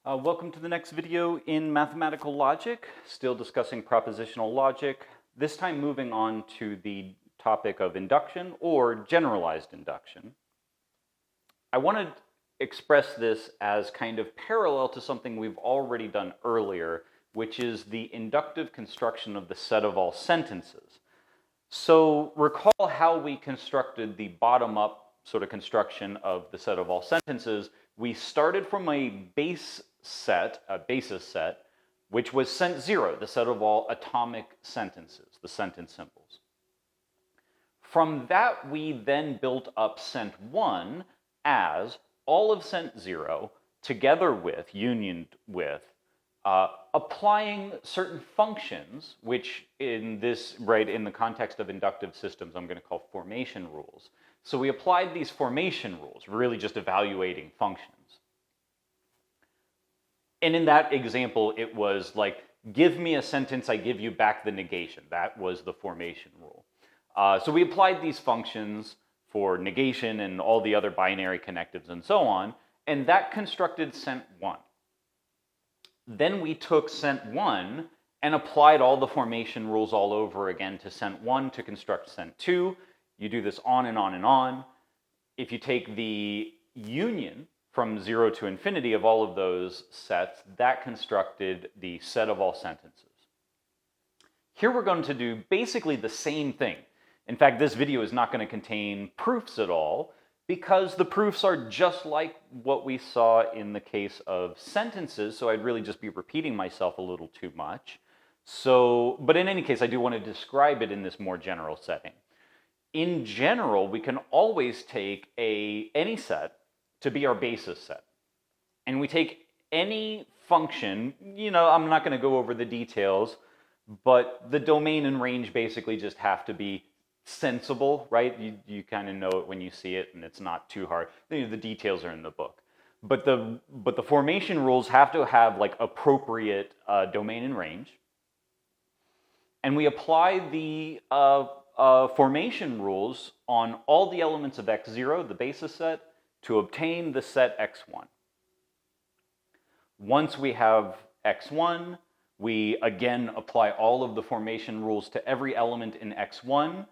Welcome to the next video in mathematical logic, still discussing propositional logic, this time moving on to the topic of induction or generalized induction. I want to express this as kind of parallel to something we've already done earlier, which is the inductive construction of the set of all sentences. So recall how we constructed the bottom-up sort of construction of the set of all sentences. We started from a basis set, which was sent 0, the set of all atomic sentences, the sentence symbols. From that, we then built up sent 1 as all of sent 0 together with, unioned with, applying certain functions, which in this, right, in the context of inductive systems, I'm going to call formation rules. So we applied these formation rules, really just evaluating functions. And in that example, it was like, give me a sentence, I give you back the negation. That was the formation rule. So we applied these functions for negation and all the other binary connectives and so on, and that constructed sent 1. Then we took sent 1 and applied all the formation rules all over again to sent 1 to construct sent 2. You do this on and on and on. If you take the union from 0 to infinity of all of those sets, that constructed the set of all sentences. Here we're going to do basically the same thing. In fact, this video is not going to contain proofs at all, because the proofs are just like what we saw in the case of sentences, so I'd really just be repeating myself a little too much. But in any case, I do want to describe it in this more general setting. In general, we can always take any set to be our basis set. And we take any function, I'm not going to go over the details, but the domain and range basically just have to be sensible, right? You kind of know it when you see it, and it's not too hard. The details are in the book. But the formation rules have to have like appropriate domain and range. And we apply the formation rules on all the elements of x0, the basis set, to obtain the set x1. Once we have x1, we again apply all of the formation rules to every element in x1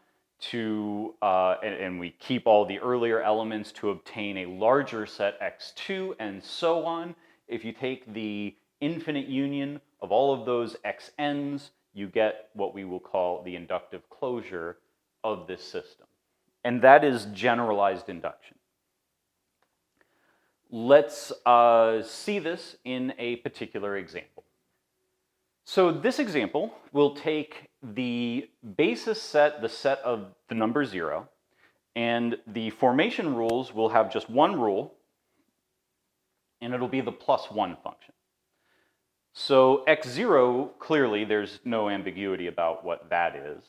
and we keep all the earlier elements to obtain a larger set x2 and so on. If you take the infinite union of all of those xn's, you get what we will call the inductive closure of this system. And that is generalized induction. Let's see this in a particular example. So this example will take the basis set, the set of the number 0, and the formation rules will have just one rule, and it'll be the +1 function. So x0, clearly there's no ambiguity about what that is.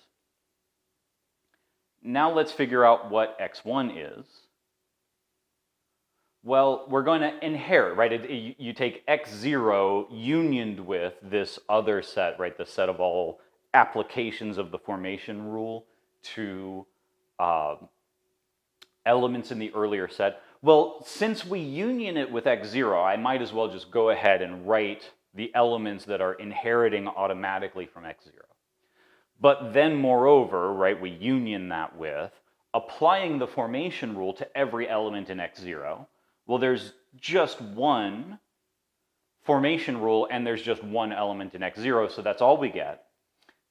Now let's figure out what x1 is. Well, we're going to inherit, right? You take x0 unioned with this other set, right? The set of all applications of the formation rule to elements in the earlier set. Well, since we union it with x0, I might as well just go ahead and write the elements that are inheriting automatically from x0. But then moreover, right, we union that with applying the formation rule to every element in x0. Well, there's just one formation rule, and there's just one element in x0, so that's all we get.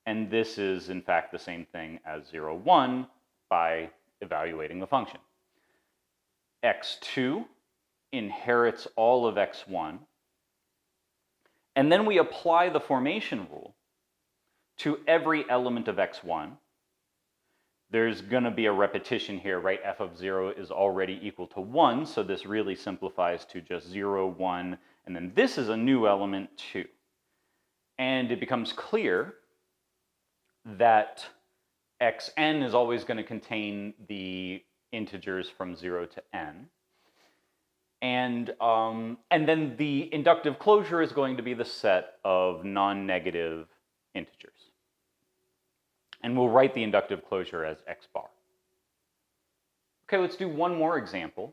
And this is, in fact, the same thing as 0, 1 by evaluating the function. x2 inherits all of x1, and then we apply the formation rule to every element of x1. There's going to be a repetition here, right? F of 0 is already equal to 1, so this really simplifies to just 0, 1, and then this is a new element 2. And it becomes clear that xn is always going to contain the integers from 0 to n. And then the inductive closure is going to be the set of non-negative integers. And we'll write the inductive closure as x bar. Okay, let's do one more example.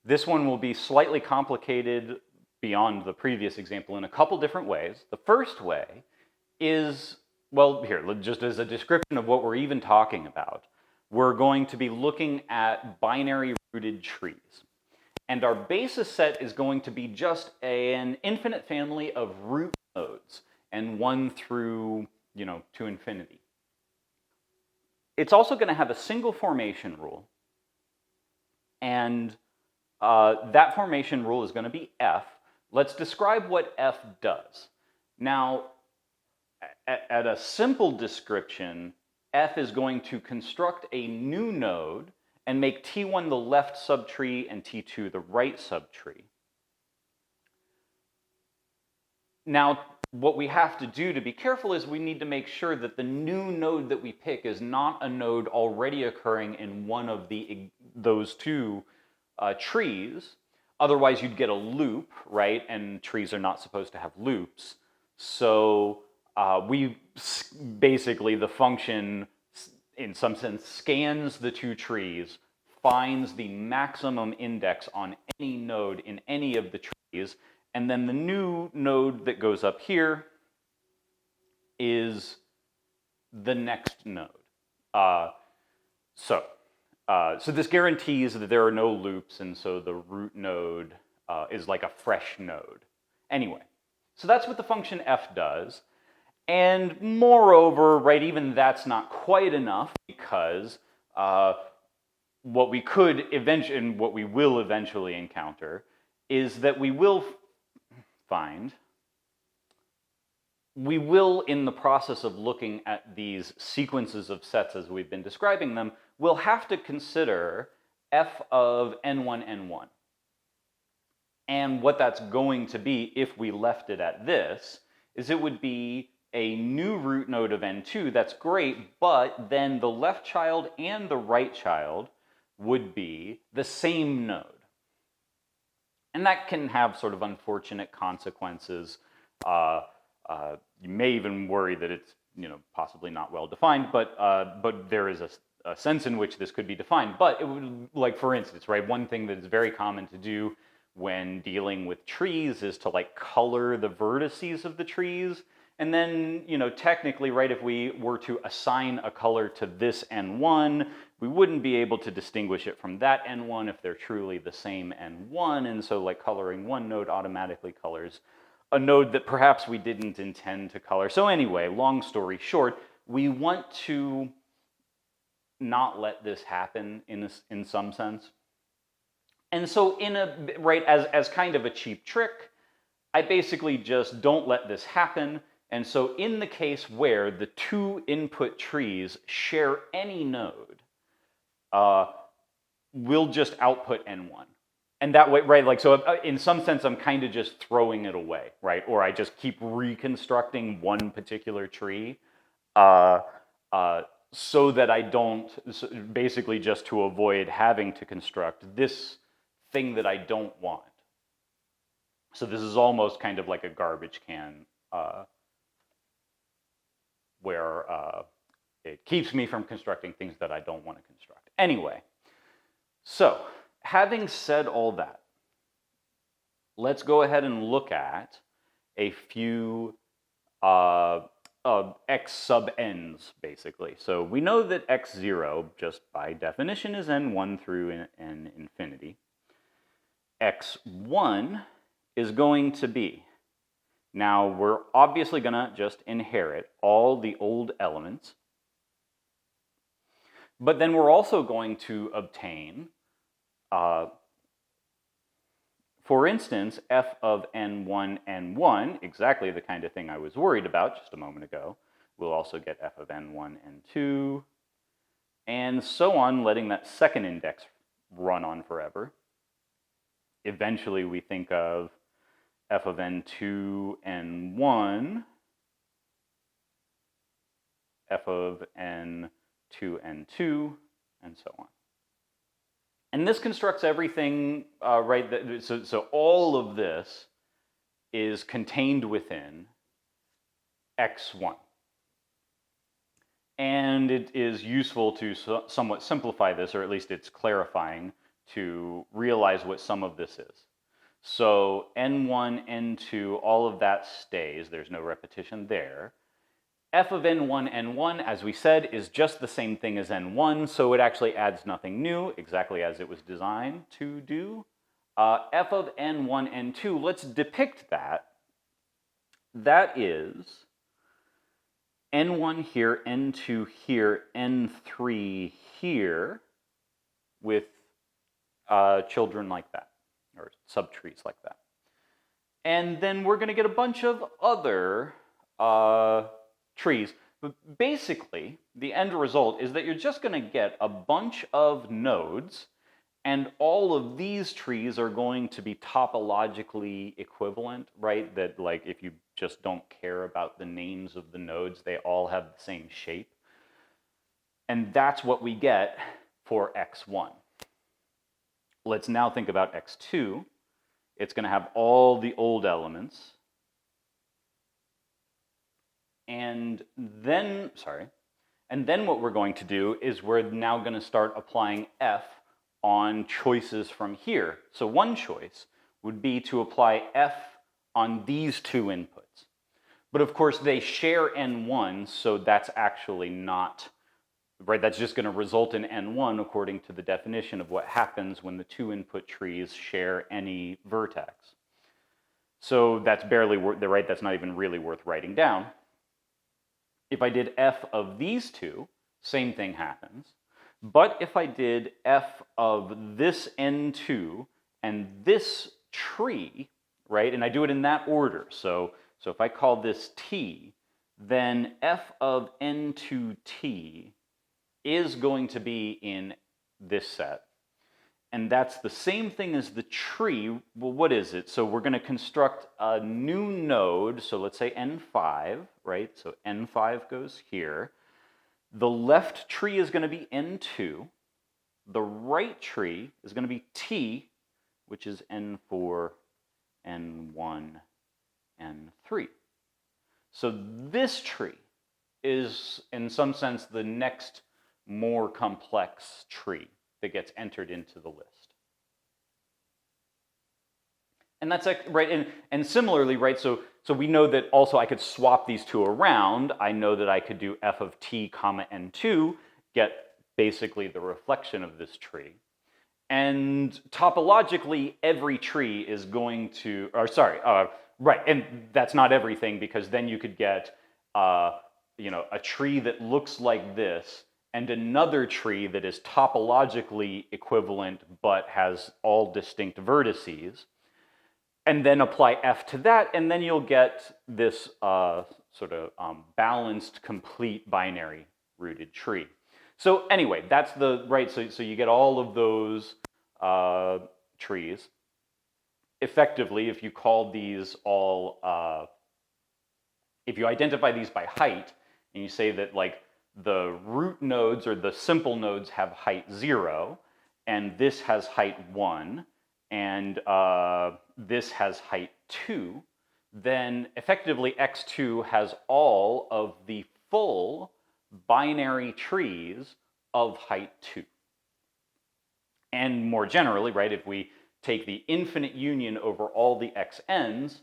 This one will be slightly complicated beyond the previous example in a couple different ways. The first way is, well, here, just as a description of what we're even talking about, we're going to be looking at binary rooted trees. And our basis set is going to be just an infinite family of root nodes, and 1 through, to infinity. It's also going to have a single formation rule, and that formation rule is going to be f. Let's describe what f does. Now, at a simple description, f is going to construct a new node and make T1 the left subtree and T2 the right subtree. Now, what we have to do to be careful is we need to make sure that the new node that we pick is not a node already occurring in one of those two trees. Otherwise, you'd get a loop, right? And trees are not supposed to have loops. So basically, the function, in some sense, scans the two trees, finds the maximum index on any node in any of the trees, and then the new node that goes up here is the next node. So this guarantees that there are no loops, and so the root node is like a fresh node. Anyway, so that's what the function f does. And moreover, right, even that's not quite enough, because what we could eventually, and what we will eventually encounter, is that we will in the process of looking at these sequences of sets as we've been describing them, we'll have to consider f of n1, n1. And what that's going to be, if we left it at this, is it would be a new root node of n2. That's great, but then the left child and the right child would be the same node. And that can have sort of unfortunate consequences. You may even worry that it's possibly not well defined, but there is a sense in which this could be defined. But it would, like, for instance, right, one thing that is very common to do when dealing with trees is to color the vertices of the trees. And then, technically, right, if we were to assign a color to this n1, we wouldn't be able to distinguish it from that n1 if they're truly the same n1. And so, coloring one node automatically colors a node that perhaps we didn't intend to color. So anyway, long story short, we want to not let this happen in some sense. And so as kind of a cheap trick, I basically just don't let this happen. And so in the case where the two input trees share any node, we'll just output n1. And that way, right, so in some sense, I'm kind of just throwing it away, right? Or I just keep reconstructing one particular tree so that I don't, basically just to avoid having to construct this thing that I don't want. So this is almost kind of like a garbage can where it keeps me from constructing things that I don't want to construct. Anyway, so having said all that, let's go ahead and look at a few x sub n's, basically. So we know that x0, just by definition, is n1 through n infinity. x1 is going to be, now we're obviously going to just inherit all the old elements, but then we're also going to obtain, for instance, f of n1, n1, exactly the kind of thing I was worried about just a moment ago. We'll also get f of n1, n2, and so on, letting that second index run on forever. Eventually, we think of f of n2, n1, f of n2, n2, and so on. And this constructs everything, right? So all of this is contained within x1. And it is useful to somewhat simplify this, or at least it's clarifying, to realize what some of this is. So n1, n2, all of that stays. There's no repetition there. F of n1, n1, as we said, is just the same thing as n1, so it actually adds nothing new, exactly as it was designed to do. F of n1, n2, let's depict that. That is n1 here, n2 here, n3 here, with children like that, or subtrees like that. And then we're going to get a bunch of other trees. But basically, the end result is that you're just going to get a bunch of nodes, and all of these trees are going to be topologically equivalent, right? That, like, if you just don't care about the names of the nodes, they all have the same shape. And that's what we get for x1. Let's now think about x2. It's going to have all the old elements. And then what we're going to do is we're now going to start applying f on choices from here. So one choice would be to apply f on these two inputs. But of course they share n1, so that's actually not, right, that's just going to result in n1 according to the definition of what happens when the two input trees share any vertex. So that's barely worth, right, that's not even really worth writing down. If I did f of these two, same thing happens. But if I did f of this n2 and this tree, right, and I do it in that order, so if I call this t, then f of n2t is going to be in this set. And that's the same thing as the tree. Well, what is it? So we're going to construct a new node. So let's say n5, right? So n5 goes here. The left tree is going to be n2. The right tree is going to be t, which is n4, n1, n3. So this tree is, in some sense, the next more complex tree that gets entered into the list. And that's right, and similarly, right, so we know that also I could swap these two around. I know that I could do f of t comma n2, get basically the reflection of this tree. And topologically, every tree is going to, or sorry, right, and that's not everything, because then you could get, a tree that looks like this, and another tree that is topologically equivalent but has all distinct vertices, and then apply f to that, and then you'll get this balanced, complete binary rooted tree. So anyway, that's the, right, so you get all of those trees. Effectively, if you call these all, if you identify these by height, and you say that, like, the root nodes or the simple nodes have height 0, and this has height 1, and this has height 2, then effectively x2 has all of the full binary trees of height 2. And more generally, right, if we take the infinite union over all the xn's,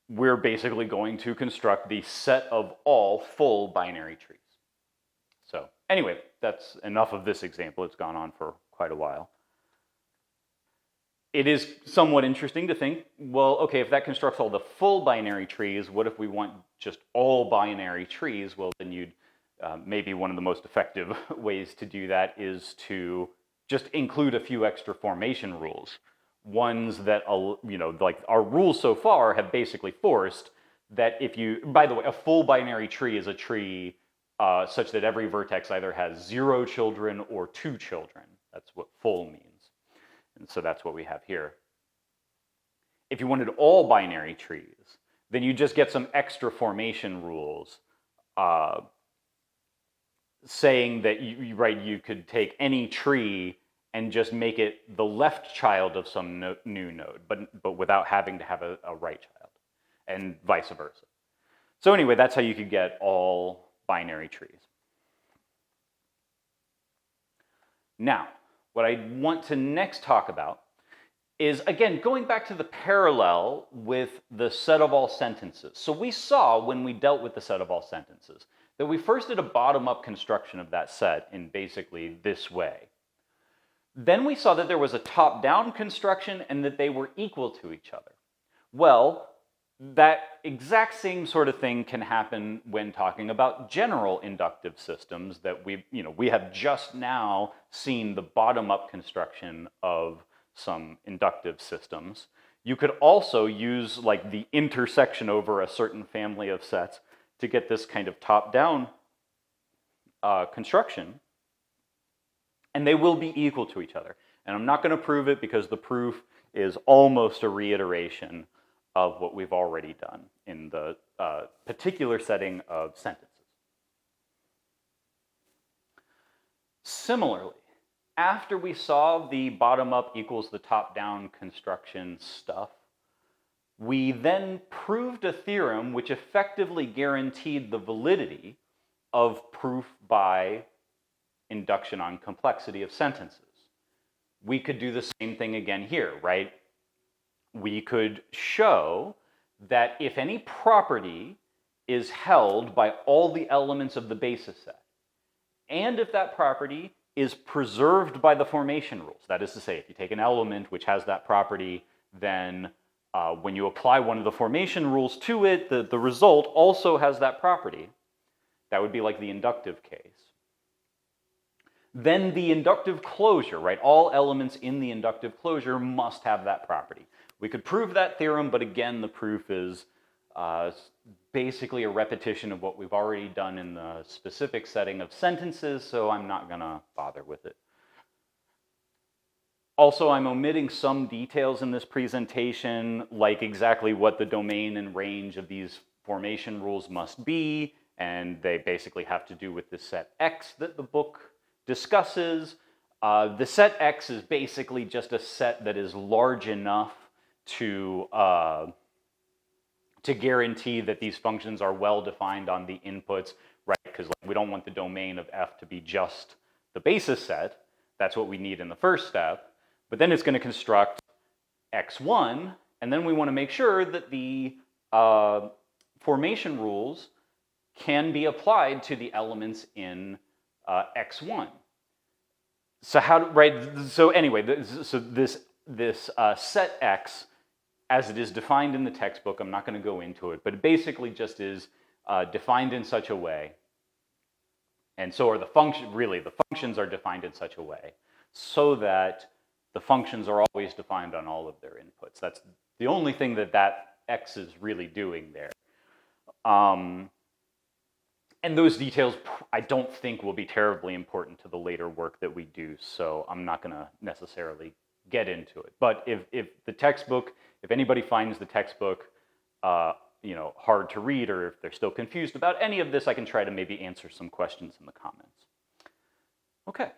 we're basically going to construct the set of all full binary trees. So anyway, that's enough of this example. It's gone on for quite a while. It is somewhat interesting to think, well, okay, if that constructs all the full binary trees, what if we want just all binary trees? Well, then you'd, maybe one of the most effective ways to do that is to just include a few extra formation rules. Ones that, like our rules so far have basically forced that if you, by the way, a full binary tree is a tree such that every vertex either has 0 children or 2 children. That's what full means. And so that's what we have here. If you wanted all binary trees, then you just get some extra formation rules saying that you could take any tree and just make it the left child of some new node, but without having to have a right child, and vice versa. So anyway, that's how you could get all binary trees. Now, what I want to next talk about is, again, going back to the parallel with the set of all sentences. So we saw when we dealt with the set of all sentences that we first did a bottom-up construction of that set in basically this way. Then we saw that there was a top-down construction and that they were equal to each other. Well, that exact same sort of thing can happen when talking about general inductive systems that we have just now seen the bottom-up construction of some inductive systems. You could also use like the intersection over a certain family of sets to get this kind of top-down construction, and they will be equal to each other. And I'm not going to prove it because the proof is almost a reiteration of what we've already done in the particular setting of sentences. Similarly, after we saw the bottom-up equals the top-down construction stuff, we then proved a theorem which effectively guaranteed the validity of proof by induction on complexity of sentences. We could do the same thing again here, right? We could show that if any property is held by all the elements of the basis set, and if that property is preserved by the formation rules, that is to say, if you take an element which has that property, then when you apply one of the formation rules to it, the result also has that property. That would be like the inductive case. Then the inductive closure, right? All elements in the inductive closure must have that property. We could prove that theorem, but again, the proof is basically a repetition of what we've already done in the specific setting of sentences, so I'm not going to bother with it. Also, I'm omitting some details in this presentation, like exactly what the domain and range of these formation rules must be, and they basically have to do with the set X that the book discusses. The set X is basically just a set that is large enough to guarantee that these functions are well defined on the inputs, right? Because we don't want the domain of F to be just the basis set. That's what we need in the first step. But then it's going to construct X1, and then we want to make sure that the formation rules can be applied to the elements in X1. So anyway, this set X, as it is defined in the textbook, I'm not going to go into it, but it basically just is defined in such a way, and so are the functions. Really, the functions are defined in such a way so that the functions are always defined on all of their inputs. That's the only thing that X is really doing there. And those details, I don't think, will be terribly important to the later work that we do, so I'm not going to necessarily get into it. But if the textbook, if anybody finds the textbook hard to read, or if they're still confused about any of this, I can try to maybe answer some questions in the comments. Okay.